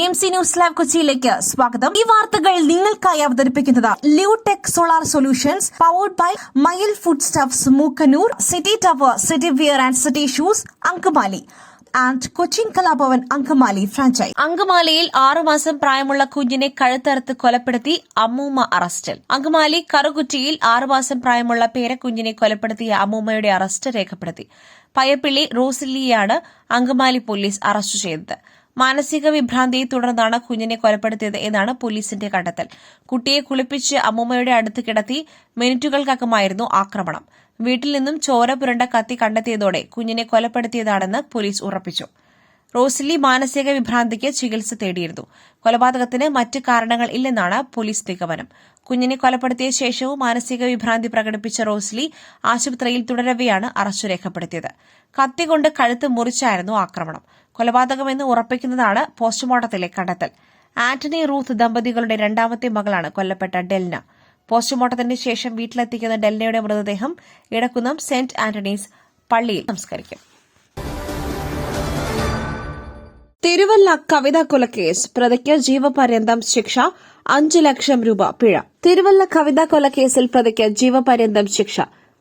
BMC news live കൊച്ചിയിലേക്ക് സ്വാഗതം. ഈ വാർത്തകൾ നിങ്ങൾക്കായി അവതരിപ്പിക്കുന്നത് Lutech solar solutions powered by Mayil food stuffs Mookkannoor, city tower, city wear and city shoes, Angamaly and Cochin Kalabhavan Angamaly franchise. അങ്കമാലിയിൽ 6 മാസം പ്രായമുള്ള കുഞ്ഞിനെ കഴുത്തറുത്ത് കൊലപ്പെടുത്തി അമ്മൂമ്മ അറസ്റ്റിൽ. അങ്കമാലി കറുകുറ്റിയിൽ 6 മാസം പ്രായമുള്ള പേരക്കുഞ്ഞിനെ കൊലപ്പെടുത്തിയ അമ്മൂമ്മയുടെ അറസ്റ്റ് രേഖപ്പെടുത്തി. പയ്യപ്പിള്ളി റോസിലിയെയാണ് അങ്കമാലി പോലീസ് അറസ്റ്റ് ചെയ്തത്. മാനസിക വിഭ്രാന്തിയെ തുടർന്നാണ് കുഞ്ഞിനെ കൊലപ്പെടുത്തിയത് എന്നാണ് പോലീസിന്റെ കണ്ടെത്തൽ. കുട്ടിയെ കുളിപ്പിച്ച് അമ്മൂമ്മയുടെ അടുത്ത് കിടത്തി മിനിറ്റുകൾക്കകമായിരുന്നു ആക്രമണം. വീട്ടിൽ നിന്നും ചോര പുരണ്ട കത്തി കണ്ടെത്തിയതോടെ കുഞ്ഞിനെ കൊലപ്പെടുത്തിയതാണെന്ന് പോലീസ് ഉറപ്പിച്ചു. റോസിലി മാനസിക വിഭ്രാന്തിക്ക് ചികിത്സ തേടിയിരുന്നു. കൊലപാതകത്തിന് മറ്റ് കാരണങ്ങൾ ഇല്ലെന്നാണ് പോലീസ് നിഗമനം. കുഞ്ഞിനെ കൊലപ്പെടുത്തിയ ശേഷവും മാനസിക വിഭ്രാന്തി പ്രകടിപ്പിച്ച റോസിലി ആശുപത്രിയിൽ തുടരവെയാണ് അറസ്റ്റ് രേഖപ്പെടുത്തിയത്. കത്തികൊണ്ട് കഴുത്ത് മുറിച്ചായിരുന്നു ആക്രമണം. കൊലപാതകമെന്ന് ഉറപ്പിക്കുന്നതാണ് പോസ്റ്റ്മോർട്ടത്തിലെ കണ്ടെത്തൽ. ആന്റണി റൂത്ത് ദമ്പതികളുടെ രണ്ടാമത്തെ മകളാണ് കൊല്ലപ്പെട്ട ഡെൽന. പോസ്റ്റ്മോർട്ടത്തിന് ശേഷം വീട്ടിലെത്തിക്കുന്ന ഡെൽനയുടെ മൃതദേഹം ഇടക്കുന്നം സെന്റ് ആന്റണീസ് പള്ളിയിൽ സംസ്കരിക്കും. തിരുവല്ല കവിതാ കൊലക്കേസ് പ്രതിക്ക് ജീവപര്യന്തം ശിക്ഷ, 5 ലക്ഷം രൂപ പിഴ. തിരുവല്ല കവിതാ കൊലക്കേസിൽ പ്രതിക്ക് ജീവപര്യന്തം ശിക്ഷ,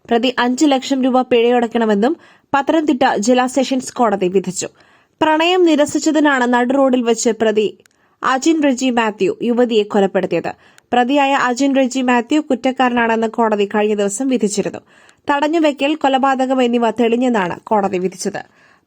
പ്രതി 5 ലക്ഷം രൂപ പിഴയടയ്ക്കണമെന്നും പത്തനംതിട്ട ജില്ലാ സെഷൻസ് കോടതി വിധിച്ചു. പ്രണയം നിരസിച്ചതിനാണ് നടുറോഡിൽ വെച്ച് പ്രതി അജിൻ റെജി മാത്യു യുവതിയെ കൊലപ്പെടുത്തിയത്. പ്രതിയായ അജിൻ റെജി മാത്യു കുറ്റക്കാരനാണെന്ന് കോടതി കഴിഞ്ഞ ദിവസം വിധിച്ചിരുന്നു. തടഞ്ഞുവെക്കൽ, കൊലപാതകം എന്നിവ തെളിഞ്ഞെന്നാണ് കോടതി വിധിച്ചത്.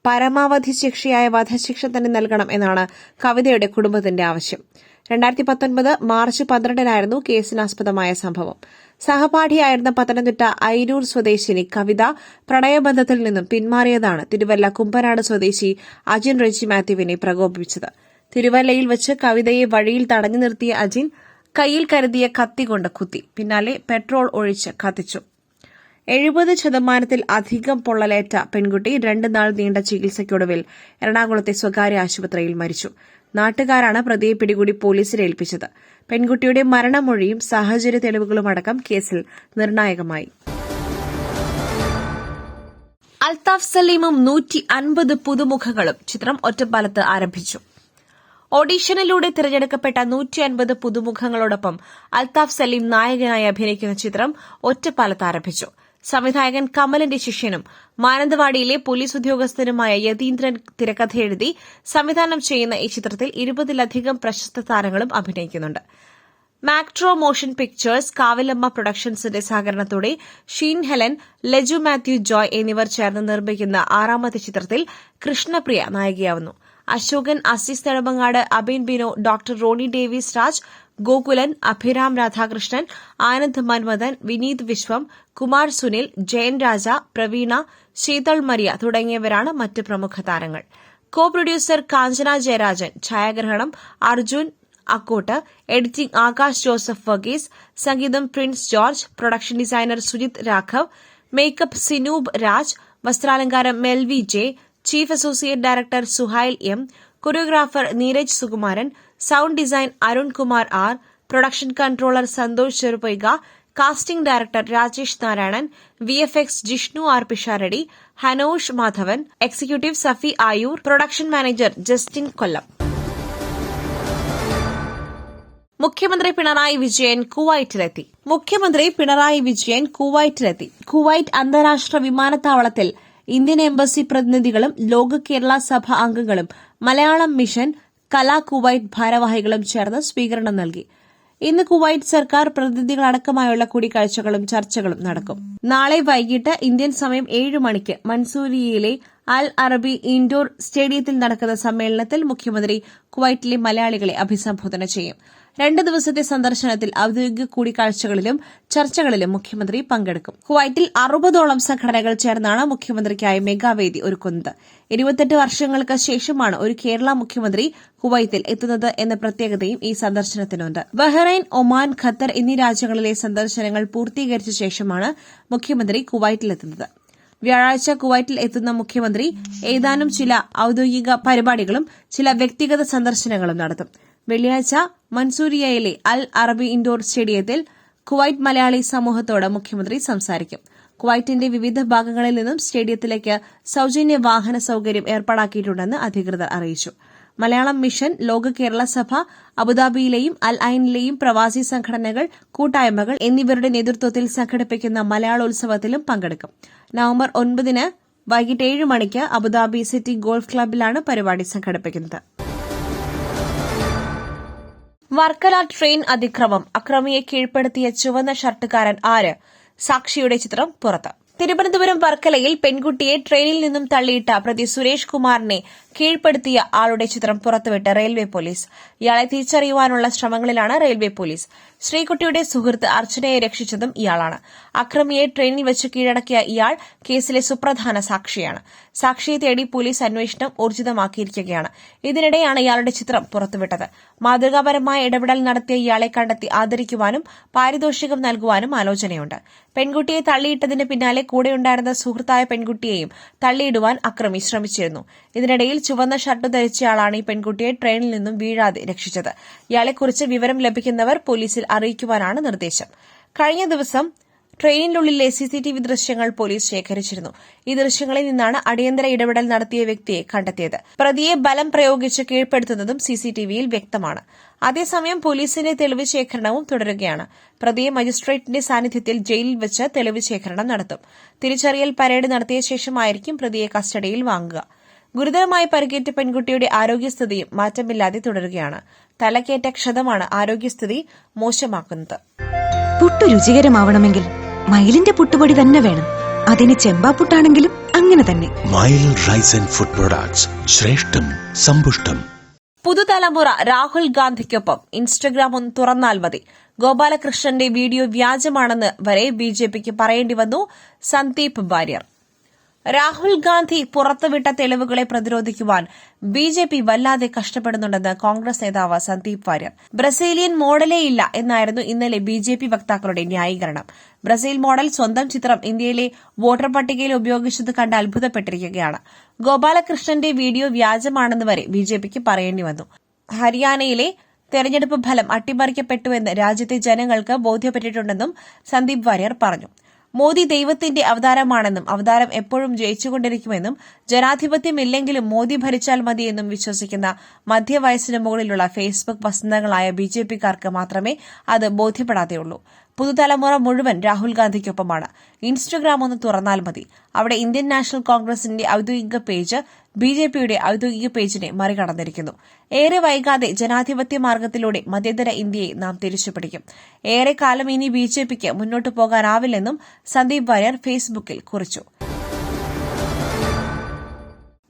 പരമാവധി ശിക്ഷയായ വധശിക്ഷ തന്നെ നൽകണം എന്നാണ് കവിതയുടെ കുടുംബത്തിന്റെ ആവശ്യം. 2019 മാർച്ച് 12-നായിരുന്നു കേസിനാസ്പദമായ സംഭവം. സഹപാഠിയായിരുന്ന പത്തനംതിട്ട അയിരൂർ സ്വദേശിനി കവിത പ്രണയബന്ധത്തിൽ നിന്നും പിന്മാറിയതാണ് തിരുവല്ല കുമ്പനാട് സ്വദേശി അജിൻ റെജി മാത്യുവിനെ പ്രകോപിപ്പിച്ചത്. തിരുവല്ലയിൽ വെച്ച് കവിതയെ വഴിയിൽ തടഞ്ഞു നിർത്തിയ അജിൻ കയ്യിൽ കരുതിയ കത്തി കൊണ്ട് കുത്തി. പിന്നാലെ പെട്രോൾ ഒഴിച്ച് കത്തിച്ചു. 70% അധികം പൊള്ളലേറ്റ പെൺകുട്ടി 2 നാൾ നീണ്ട ചികിത്സയ്ക്കൊടുവിൽ എറണാകുളത്തെ സ്വകാര്യ ആശുപത്രിയിൽ മരിച്ചു. നാട്ടുകാരാണ് പ്രതിയെ പിടികൂടി പോലീസിൽ ഏൽപ്പിച്ചത്. പെൺകുട്ടിയുടെ മരണമൊഴിയും സാഹചര്യ തെളിവുകളുമടക്കം കേസിൽ നിർണായകമായി. അൽത്താഫ് സലീമും 150 പുതുമുഖങ്ങളും ചിത്രം ഒറ്റപ്പാലത്ത് ആരംഭിച്ചു. ഓഡീഷനിലൂടെ തിരഞ്ഞെടുക്കപ്പെട്ട 150 പുതുമുഖങ്ങളോടൊപ്പം അൽത്താഫ് സലീം നായകനായി അഭിനയിക്കുന്ന ചിത്രം ഒറ്റപ്പാലത്ത് ആരംഭിച്ചു. സംവിധായകൻ കമലിന്റെ ശിഷ്യനും മാനന്തവാടിയിലെ പോലീസ് ഉദ്യോഗസ്ഥനുമായ യതീന്ദ്രൻ തിരക്കഥയെഴുതി സംവിധാനം ചെയ്യുന്ന ഈ ചിത്രത്തിൽ 20-ലധികം പ്രശസ്ത താരങ്ങളും അഭിനയിക്കുന്നുണ്ട്. മാക്ട്രോ മോഷൻ പിക്ചേഴ്സ്, കാവിലമ്മ പ്രൊഡക്ഷൻസിന്റെ സഹകരണത്തോടെ Sheen Helen, Laju Mathew Joy എന്നിവർ ചേർന്ന് നിർമ്മിക്കുന്ന 6ാമത്തെ ചിത്രത്തിൽ കൃഷ്ണപ്രിയ നായികയാവുന്നു. Ashokan, Azees Nedumangad, Abin Bino, doctor Rony Davis Raj, Gokulan, Abhiram Radhakrishnan, Anand Manmadhan, Vineeth Viswam, Kumar Sunil, Jayan Raja, Praveena, Sheethal Maria തുടങ്ങിയവരാണ് മറ്റ് പ്രമുഖ താരങ്ങൾ. കോ പ്രൊഡ്യൂസർ കാഞ്ചന ജയരാജൻ, ഛായാഗ്രഹണം അർജുൻ അക്കോട്ട്, എഡിറ്റിംഗ് ആകാശ് ജോസഫ് വർഗീസ്, സംഗീതം Prince George, production designer Sujith Raghav, makeup Sinoob Raj, വസ്ത്രാലങ്കാരം Melvi J, chief associate director Suhail M, choreographer Neeraj Sukumaran, sound design Arun Kumar R, production controller Santhosh Cherupaika, casting director Rajesh Narayanan, VFX Jishnu R Pisharady, Hanosh Madhavan, executive Safi Ayoor, production manager Justin Kollam. മുഖ്യമന്ത്രി Pinarayi Vijayan കുവൈറ്റിലെത്തി. Kuwait അന്താരാഷ്ട്ര വിമാനത്താവളത്തിൽ ഇന്ത്യൻ എംബസി പ്രതിനിധികളും ലോക കേരള സഭ അംഗങ്ങളും മലയാളം മിഷൻ കലാ കുവൈറ്റ് ഭാരവാഹികളും ചേർന്ന് സ്വീകരണം നൽകി. ഇന്ന് കുവൈറ്റ് സർക്കാർ പ്രതിനിധികളടക്കമായുള്ള കൂടിക്കാഴ്ചകളും ചർച്ചകളും നടക്കും. നാളെ വൈകിട്ട് ഇന്ത്യൻ സമയം 7 മണിക്ക് മൻസൂരിയയിലെ അൽ അറബി ഇൻഡോർ സ്റ്റേഡിയത്തിൽ നടക്കുന്ന സമ്മേളനത്തിൽ മുഖ്യമന്ത്രി കുവൈറ്റിലെ മലയാളികളെ അഭിസംബോധന ചെയ്യും. 2 ദിവസത്തെ സന്ദർശനത്തിൽ ഔദ്യോഗിക കൂടിക്കാഴ്ചകളിലും ചർച്ചകളിലും മുഖ്യമന്ത്രി പങ്കെടുക്കും. കുവൈറ്റിൽ 60ഓളം സംഘടനകൾ ചേർന്നാണ് മുഖ്യമന്ത്രിക്കായി മെഗാവേദി ഒരുക്കുന്നത്. 28 വർഷങ്ങൾക്ക് ശേഷമാണ് ഒരു കേരള മുഖ്യമന്ത്രി കുവൈത്തിൽ എത്തുന്നത് എന്ന പ്രത്യേകതയും ഈ സന്ദർശനത്തിനുണ്ട്. ബഹ്റൈൻ, ഒമാൻ, ഖത്തർ എന്നീ രാജ്യങ്ങളിലെ സന്ദർശനങ്ങൾ പൂർത്തീകരിച്ച ശേഷമാണ് മുഖ്യമന്ത്രി കുവൈറ്റിലെത്തുന്നത്. വ്യാഴാഴ്ച കുവൈറ്റിൽ എത്തുന്ന മുഖ്യമന്ത്രി ഏതാനും ചില ഔദ്യോഗിക പരിപാടികളും ചില വ്യക്തിഗത സന്ദർശനങ്ങളും നടത്തും. വെള്ളിയാഴ്ച മൻസൂരിയയിലെ അൽ അറബി ഇൻഡോർ സ്റ്റേഡിയത്തിൽ കുവൈറ്റ് മലയാളി സമൂഹത്തോട് മുഖ്യമന്ത്രി സംസാരിക്കും. കുവൈറ്റിന്റെ വിവിധ ഭാഗങ്ങളിൽ നിന്നും സ്റ്റേഡിയത്തിലേക്ക് സൌജന്യ വാഹന സൌകര്യം ഏർപ്പാടാക്കിയിട്ടുണ്ടെന്ന് അധികൃതർ അറിയിച്ചു. മലയാളം മിഷൻ, ലോക കേരള സഭ, അബുദാബിയിലെയും അൽ ഐനിലെയും പ്രവാസി സംഘടനകൾ, കൂട്ടായ്മകൾ എന്നിവരുടെ നേതൃത്വത്തിൽ സംഘടിപ്പിക്കുന്ന മലയാളോത്സവത്തിലും പങ്കെടുക്കും. നവംബർ 9 വൈകിട്ട് 7 മണിക്ക് അബുദാബി സിറ്റി ഗോൾഫ് ക്ലബ്ബിലാണ് പരിപാടി സംഘടിപ്പിക്കുന്നത്. വർക്കല ട്രെയിൻ അതിക്രമം, അക്രമിയെ കീഴ്പ്പെടുത്തിയ ചുവന്ന ഷർട്ടുകാരൻ ആര്? സാക്ഷിയുടെ ചിത്രം പുറത്ത്. തിരുവനന്തപുരം വർക്കലയിൽ പെൺകുട്ടിയെ ട്രെയിനിൽ നിന്നും തള്ളിയിട്ട പ്രതി സുരേഷ് കുമാറിനെ കീഴ്പ്പെടുത്തിയ ആളുടെ ചിത്രം പുറത്തുവിട്ട് റെയിൽവേ പോലീസ്. ഇയാളെ തിരിച്ചറിയുവാനുള്ള ശ്രമങ്ങളിലാണ് റെയിൽവേ പോലീസ്. ശ്രീകുട്ടിയുടെ സുഹൃത്ത് അർച്ചനയെ രക്ഷിച്ചതും ഇയാളാണ്. അക്രമിയെ ട്രെയിനിൽ വെച്ച് കീഴടക്കിയ ഇയാൾ കേസിലെ സുപ്രധാന സാക്ഷിയാണ്. സാക്ഷിയെ തേടി പോലീസ് അന്വേഷണം ഊർജിതമാക്കിയിരിക്കുകയാണ്. ഇതിനിടെയാണ് ഇയാളുടെ ചിത്രം പുറത്തുവിട്ടത്. മാതൃകാപരമായ ഇടപെടൽ നടത്തിയ ഇയാളെ കണ്ടെത്തി ആദരിക്കുവാനും പാരിതോഷികം നൽകുവാനും ആലോചനയുണ്ട്. പെൺകുട്ടിയെ തള്ളിയിട്ടതിന് പിന്നാലെ കൂടെയുണ്ടായിരുന്ന സുഹൃത്തായ പെൺകുട്ടിയെയും തള്ളിയിടുവാൻ അക്രമി ശ്രമിച്ചിരുന്നു. ഇതിനിടയിൽ ചുവന്ന ഷർട്ട് ധരിച്ചയാളാണ് ഈ പെൺകുട്ടിയെ ട്രെയിനിൽ നിന്നും വീഴാതെ രക്ഷിച്ചത്. ഇയാളെക്കുറിച്ച് വിവരം ലഭിക്കുന്നവർ പോലീസിൽ അറിയിക്കുവാനാണ് നിർദ്ദേശം. കഴിഞ്ഞ ദിവസം ട്രെയിനിനുള്ളിലെ സിസിടിവി ദൃശ്യങ്ങൾ പോലീസ് ശേഖരിച്ചിരുന്നു. ഈ ദൃശ്യങ്ങളിൽ നിന്നാണ് അടിയന്തര ഇടപെടൽ നടത്തിയ വ്യക്തിയെ കണ്ടെത്തിയത്. പ്രതിയെ ബലം പ്രയോഗിച്ച് കീഴ്പ്പെടുത്തുന്നതും സിസിടിവിയിൽ വ്യക്തമാണ്. അതേസമയം പോലീസിന്റെ തെളിവ് ശേഖരണവും തുടരുകയാണ്. പ്രതിയെ മജിസ്ട്രേറ്റിന്റെ സാന്നിധ്യത്തിൽ ജയിലിൽ വെച്ച് തെളിവ് ശേഖരണം നടത്തും. തിരിച്ചറിയൽ പരേഡ് നടത്തിയ ശേഷമായിരിക്കും പ്രതിയെ കസ്റ്റഡിയിൽ വാങ്ങുക. ഗുരുതരമായി പരിക്കേറ്റ പെൺകുട്ടിയുടെ ആരോഗ്യസ്ഥിതിയും മാറ്റമില്ലാതെ തുടരുകയാണ്. തലക്കേറ്റ ക്ഷതമാണ് ആരോഗ്യസ്ഥിതി മോശമാക്കുന്നത്. പുട്ടു രുചികരമാവണമെങ്കിൽ മയിലിന്റെ പുട്ടുപൊടി തന്നെ വേണം. അതിന് ചെമ്പാപ്പുട്ടാണെങ്കിലും അങ്ങനെ തന്നെ. മയിൽ റൈസ് ആൻഡ് ഫുഡ് പ്രൊഡക്ട്സ്, ശ്രേഷ്ഠം സമ്പുഷ്ടം. പുതുതലമുറ രാഹുൽ ഗാന്ധിക്കൊപ്പം. ഇൻസ്റ്റഗ്രാം ഒന്ന് തുറന്നാൽ മതി. ഗോപാലകൃഷ്ണന്റെ വീഡിയോ വ്യാജമാണെന്ന് വരെ ബിജെപിക്ക് പറയേണ്ടി വന്നു സന്ദീപ് വാര്യർ. രാഹുൽ ഗാന്ധി പുറത്തുവിട്ട തെളിവുകളെ പ്രതിരോധിക്കുവാൻ ബിജെപി വല്ലാതെ കഷ്ടപ്പെടുന്നുണ്ടെന്ന് കോൺഗ്രസ് നേതാവ് സന്ദീപ് വാര്യർ. ബ്രസീലിയൻ മോഡലേയില്ല എന്നായിരുന്നു ഇന്നലെ ബിജെപി വക്താക്കളുടെ ന്യായീകരണം. ബ്രസീൽ മോഡൽ സ്വന്തം ചിത്രം ഇന്ത്യയിലെ വോട്ടർ പട്ടികയിൽ ഉപയോഗിച്ചത് കണ്ട് അത്ഭുതപ്പെട്ടിരിക്കുകയാണ്. ഗോപാലകൃഷ്ണന്റെ വീഡിയോ വ്യാജമാണെന്ന് വരെ ബിജെപിക്ക് പറയേണ്ടി വന്നു. ഹരിയാനയിലെ തെരഞ്ഞെടുപ്പ് ഫലം അട്ടിമറിക്കപ്പെട്ടുവെന്ന് രാജ്യത്തെ ജനങ്ങൾക്ക് ബോധ്യപ്പെട്ടിട്ടുണ്ടെന്നും സന്ദീപ് വാര്യർ പറഞ്ഞു. മോദി ദൈവത്തിന്റെ അവതാരമാണെന്നും അവതാരം എപ്പോഴും ജയിച്ചുകൊണ്ടിരിക്കുമെന്നും ജനാധിപത്യമില്ലെങ്കിലും മോദി ഭരിച്ചാൽ മതിയെന്നും വിശ്വസിക്കുന്ന മധ്യവയസ്സിന് മുകളിലുള്ള ഫേസ്ബുക്ക് വസന്തങ്ങളായ ബിജെപിക്കാർക്ക് മാത്രമേ അത് ബോധ്യപ്പെടാതെയുള്ളൂ. പുതുതലമുറ മുഴുവൻ രാഹുൽ ഗാന്ധിക്കൊപ്പമാണ്. ഇൻസ്റ്റഗ്രാം ഒന്ന് തുറന്നാൽ മതി. അവിടെ ഇന്ത്യൻ നാഷണൽ കോൺഗ്രസിന്റെ ഔദ്യോഗിക പേജ് ബിജെപിയുടെ ഔദ്യോഗിക പേജിനെ മറികടന്നിരിക്കുന്നു. ഏറെ വൈകാതെ ജനാധിപത്യ മാർഗത്തിലൂടെ മതേതര ഇന്ത്യയെ നാം തിരിച്ചുപിടിക്കും. ഏറെക്കാലം ഇനി ബിജെപിക്ക് മുന്നോട്ടു പോകാനാവില്ലെന്നും സന്ദീപ് വാര്യർ ഫേസ്ബുക്കിൽ കുറിച്ചു.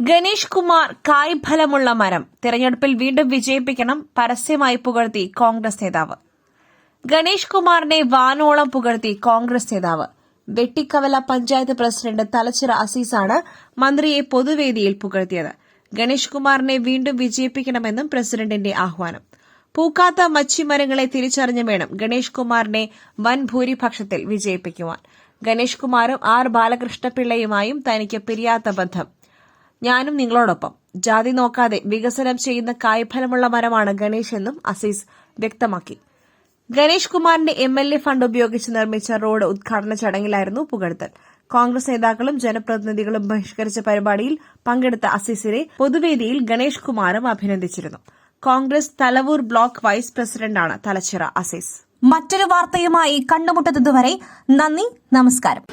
ഗണേഷ് കുമാർ കായ്ഫലമുള്ള മരം, തെരഞ്ഞെടുപ്പിൽ വീണ്ടും വിജയിപ്പിക്കണം, പരസ്യമായി പുകഴ്ത്തി കോൺഗ്രസ് നേതാവ്. ഗണേഷ് കുമാറിനെ വാനോളം പുകഴ്ത്തി കോൺഗ്രസ് നേതാവ്. വെട്ടിക്കവല പഞ്ചായത്ത് പ്രസിഡന്റ് തലച്ചിറ അസീസാണ് മന്ത്രിയെ പൊതുവേദിയിൽ പുകഴ്ത്തിയത്. ഗണേഷ് കുമാറിനെ വീണ്ടും വിജയിപ്പിക്കണമെന്നും പ്രസിഡന്റിന്റെ ആഹ്വാനം. പൂക്കാത്ത മച്ചിമരങ്ങളെ തിരിച്ചറിഞ്ഞു വേണം ഗണേഷ് കുമാറിനെ വൻ ഭൂരിപക്ഷത്തിൽ വിജയിപ്പിക്കുവാൻ. ഗണേഷ് കുമാറും ആർ ബാലകൃഷ്ണപിള്ളയുമായും തനിക്ക് പിരിയാത്ത ബന്ധം. ഞാനും നിങ്ങളോടൊപ്പം. ജാതി നോക്കാതെ വികസനം ചെയ്യുന്ന കായ്ഫലമുള്ള മരമാണ് ഗണേഷ് എന്നും അസീസ് വ്യക്തമാക്കി. ഗണേഷ് കുമാറിന്റെ MLA ഫണ്ട് ഉപയോഗിച്ച് നിർമ്മിച്ച റോഡ് ഉദ്ഘാടന ചടങ്ങിലായിരുന്നു പുകഴ്ത്തൽ. കോൺഗ്രസ് നേതാക്കളും ജനപ്രതിനിധികളും ബഹിഷ്കരിച്ച പരിപാടിയിൽ പങ്കെടുത്ത അസീസിനെ പൊതുവേദിയിൽ ഗണേഷ് കുമാറും അഭിനന്ദിച്ചിരുന്നു. കോൺഗ്രസ് തലവൂർ ബ്ലോക്ക് വൈസ് പ്രസിഡന്റാണ് തലച്ചിറ അസീസ്. മറ്റൊരു വാർത്തയുമായി കണ്ടുമുട്ടുന്നതുവരെ നന്ദി, നമസ്കാരം.